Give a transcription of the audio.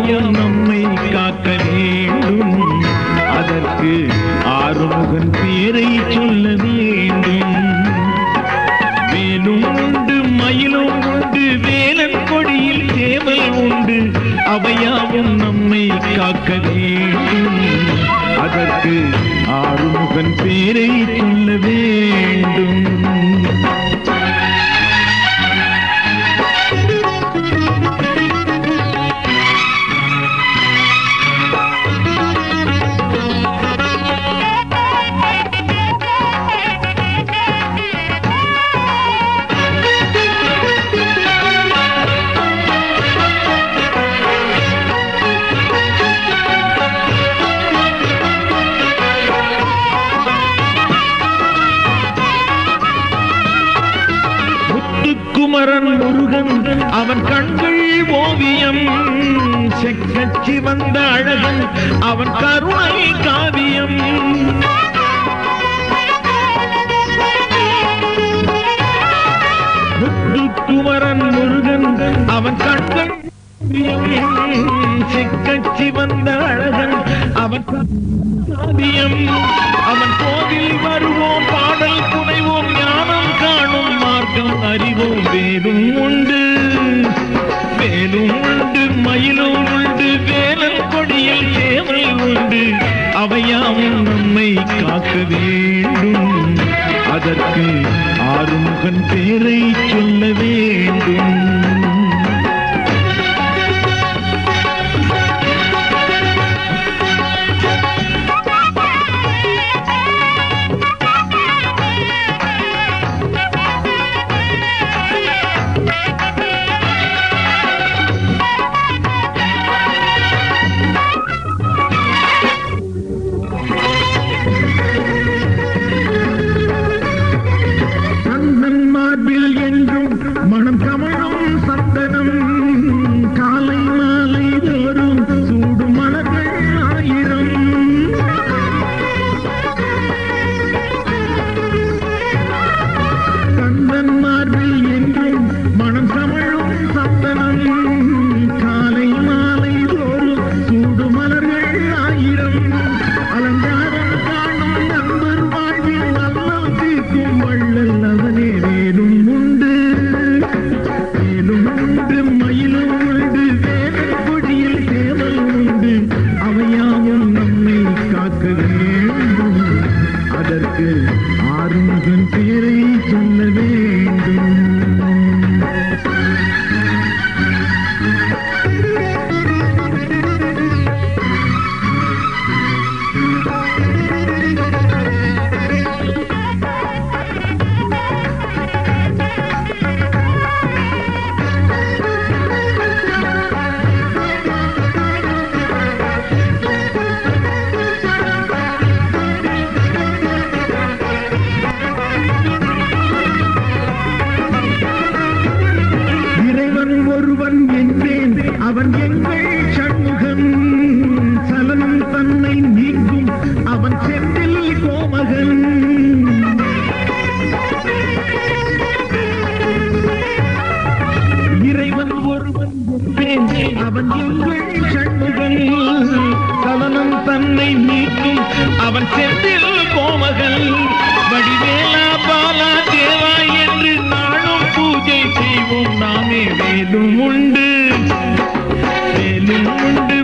அவையாவும் நம்மை காக்க வேண்டும். அதற்கு ஆறுமுகன் பேரை சொல்ல வேண்டும். வேலும் உண்டு மயிலும் உண்டு வேலன் கொடியில் சேவல் உண்டு. அவையாவும் நம்மை காக்க வேண்டும். அதற்கு ஆறுமுகன் பேரை சொல்ல வேண்டும். குமரன் முருகன் அவன் கண்கள் ஓவியம். செக்கச்சி வந்த அழகன் அவன் கருணை காவியம். குமரன் முருகன் அவன் கண்கள் செக்கச்சி வந்த அழகன் அவன் காவியம். அவன் கோவில் வருவோம் பாடல் புனைவோம் ஞானம் காணும் மார்க்கம் அறிவோம். வேலும் உண்டு வேலும் உண்டு மயிலும் உண்டு வேலன் கொடியில் சேவல் உண்டு. அவையாவும் நம்மை காக்க வேண்டும். அதற்கு ஆறுமுகன் பேரை சொல்ல வேண்டும். மனம் கமழும் சந்தனம் காலை மாலை தோறும் சூடும் மலர்கள் ஆயிரம். கந்தன் மார்பில் என்றும் மனம் கமழும் சந்தனம் காலை மாலை தோறும் சூடும் மலர்கள் ஆயிரம். அலங்காரம் காணும் நண்பர் வாழ்வில் நல்ல தீர்க்கும் வள்ளல் அவனே. வேலும் உண்டு மயிலும் உண்டு வேலன் கொடியில் சேவல் உண்டு. அவையாவும் நம்மை காக்க வேண்டும். அதற்கு ஆறுமுகன் பேரை சொல்ல வேண்டும். ஒருவன் என்பேன் அவன் எங்கள் சண்முகன். சலனம் தன்னை நீக்கும் அவன் செந்தில் கோமகன். இறைவன் ஒருவன் என்பேன் அவன் எங்கள் சண்முகன். சலனம் தன்னை நீக்கும் அவன் செந்தில் கோமகன். வடிவேலா பாலா தேவா என்று நாளும் பூஜை செய்வோம் நாமே. வேலும் உண்டு வேலும் உண்டு